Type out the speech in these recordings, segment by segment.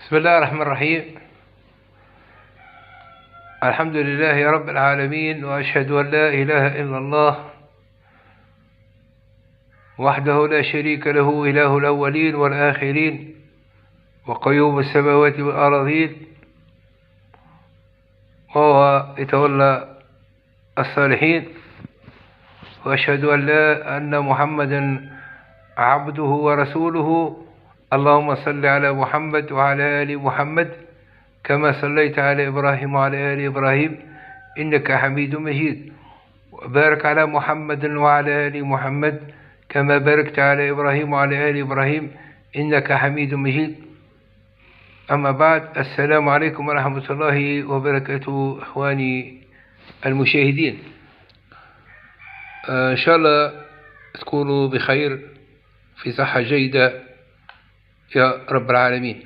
بسم الله الرحمن الرحيم. الحمد لله رب العالمين، وأشهد أن لا إله إلا الله وحده لا شريك له، إله الأولين والآخرين وقيوم السماوات والأراضين، وهو يتولى الصالحين. وأشهد أن محمدا عبده ورسوله. اللهم صل على محمد وعلى آل محمد كما صليت على إبراهيم وعلى آل إبراهيم إنك حميد مجيد، وبارك على محمد وعلى آل محمد كما باركت على إبراهيم وعلى آل إبراهيم إنك حميد مجيد. أما بعد، السلام عليكم ورحمة الله وبركاته إخواني المشاهدين. إن شاء الله تكونوا بخير في صحة جيدة يا رب العالمين.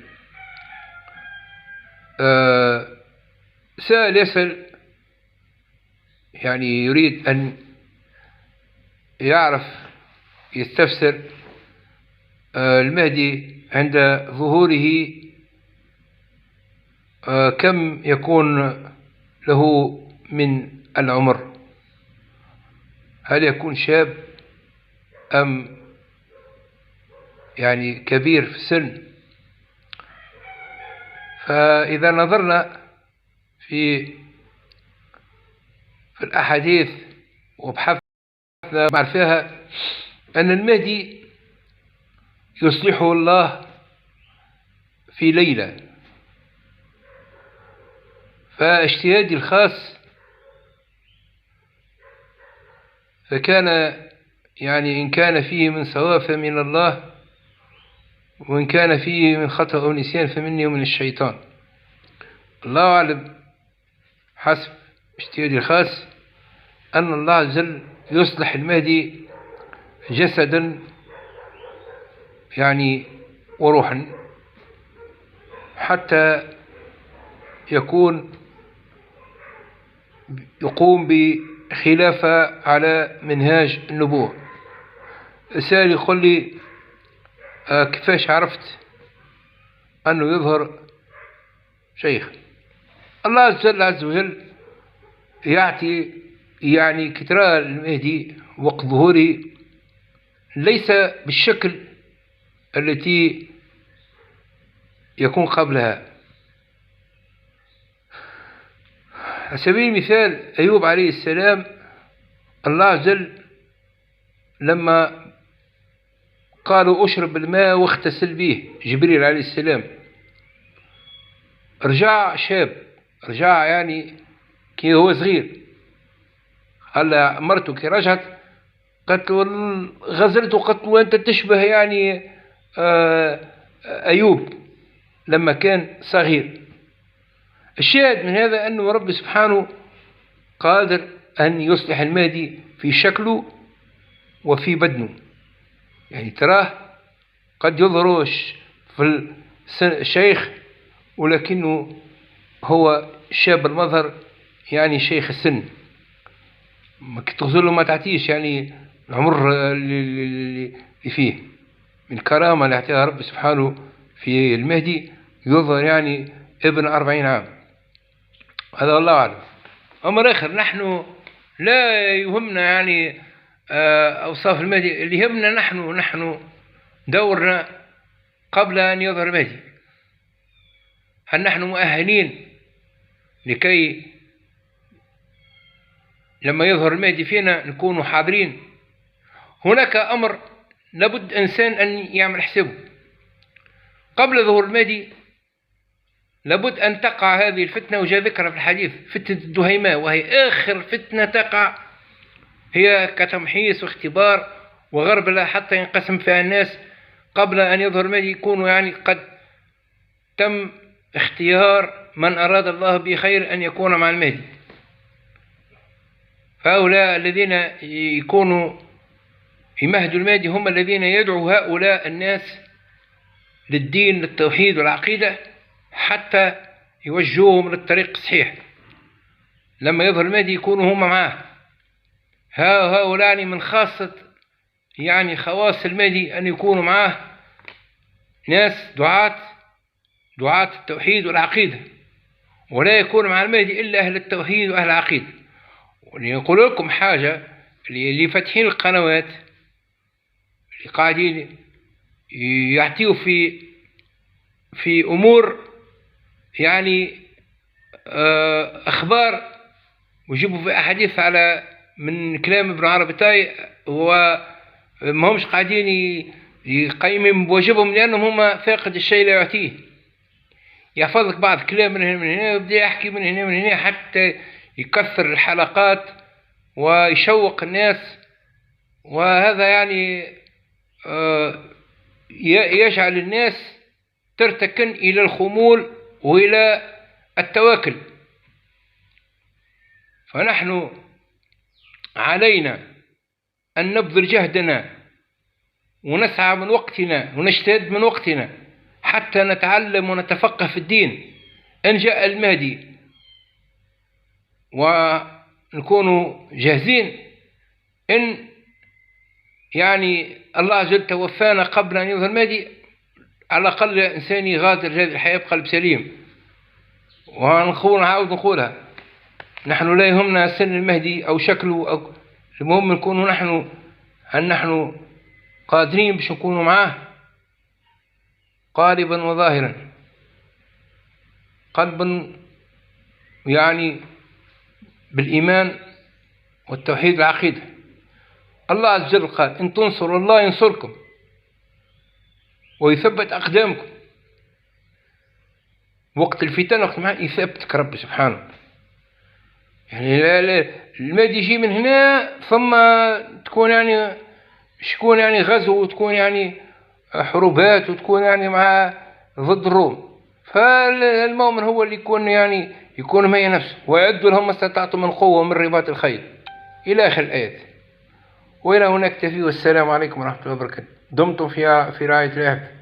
سائل يسأل، يعني يريد أن يعرف يستفسر المهدي عند ظهوره كم يكون له من العمر؟ هل يكون شاب أم يعني كبير في السن؟ فإذا نظرنا في الأحاديث وبحثنا فيها أن المهدي يصلحه الله في ليلة. فاجتهادي الخاص فكان يعني إن كان فيه من صواب فمن الله، وإن كان فيه من خطأ أو نسيان فمني ومن الشيطان. الله أعلم. حسب اجتهادي الخاص أن الله عز وجل يصلح المهدي جسدا يعني وروحا، حتى يقوم بخلافة على منهاج النبوة. السائل يقول لي كيفاش عرفت أنه يظهر شيخ؟ الله عز وجل يعطي يعني كترى المهدي وقت ظهوره ليس بالشكل التي يكون قبلها. على سبيل المثال أيوب عليه السلام، الله عز وجل لما قالوا أشرب الماء واغتسل به جبريل عليه السلام، رجع شاب، رجع يعني كي هو صغير. هلا مرته كي رجعت قالت له غزلته، قالت له أنت تشبه يعني أيوب لما كان صغير. الشاهد من هذا أنه رب سبحانه قادر أن يصلح المهدي في شكله وفي بدنه. يعني تراه قد يظهر في الشيخ ولكنه هو شاب المظهر، يعني شيخ السن. ما تغزله ما تعطيش يعني العمر اللي فيه من كرامة اللي اعطيها رب سبحانه في المهدي، يظهر يعني ابن 40 عام. هذا والله أعلم. أمر آخر، نحن لا يهمنا يعني أوصاف المهدي، اللي يهمنا نحن دورنا قبل أن يظهر المهدي. هل نحن مؤهلين لكي لما يظهر المهدي فينا نكون حاضرين؟ هناك أمر لابد إنسان أن يعمل حسابه قبل ظهور المهدي. لابد أن تقع هذه الفتنة، وجاء ذكرها في الحديث، فتنة الدهيماء، وهي آخر فتنة تقع، هي كتمحيص واختبار وغربلة حتى ينقسم فيها الناس قبل أن يظهر المهدي، يكونوا يعني قد تم اختيار من أراد الله بخير أن يكون مع المهدي. فهؤلاء الذين يكونوا يمهدوا المهدي هم الذين يدعوا هؤلاء الناس للدين، للتوحيد والعقيدة، حتى يوجهوهم للطريق الصحيح. لما يظهر المهدي يكونوا هم معاه. هؤلاء من خاصة يعني خواص المهدي أن يكونوا معاه ناس دعاة دعاة التوحيد والعقيدة، ولا يكون مع المهدي إلا أهل التوحيد وأهل العقيدة. وليقول لكم حاجة، اللي فاتحين القنوات اللي قاعدين يعطيوا في أمور يعني أخبار، ويجيبوا في أحاديث على من كلام ابن عربي تاي، وما همش قاعدين يقيموا بواجبهم، لأنهم هم فاقد الشيء لا يعطيه. يحفظك بعض كلام من هنا من هنا، ويبدأ يحكي من هنا من هنا حتى يكثر الحلقات ويشوق الناس، وهذا يعني يجعل الناس ترتكن إلى الخمول وإلى التواكل. فنحن علينا أن نبذل جهدنا ونسعى من وقتنا ونجتهد من وقتنا حتى نتعلم ونتفقه في الدين. إن جاء المهدي ونكون جاهزين، إن يعني الله عز وجل توفانا قبل أن يظهر المهدي، على الأقل إنسان يغادر هذه الحياة بقلب سليم. ونعاود نقولها، نحن لا يهمنا سن المهدي أو شكله، أو المهم نكون نحن قادرين باش نكونوا معاه قالبا وظاهرا، قلبا يعني بالإيمان والتوحيد العقيدة. الله عز وجل قال: إن تنصروا الله ينصركم ويثبت أقدامكم. وقت الفتن وقت ما يثبتك رب سبحانه. يعني لا المهدي يجي من هنا ثم تكون يعني شكون يعني غزو، وتكون يعني حروبات، وتكون يعني مع ضد الروم. فالمؤمن هو اللي يكون مهيئ نفسه، ويعدوا لهم ما استطعتم من قوة ومن رباط الخيل إلى آخر الآيات. وإلى هنا أكتفي، والسلام عليكم ورحمة الله وبركاته. دمتم في رعاية الله.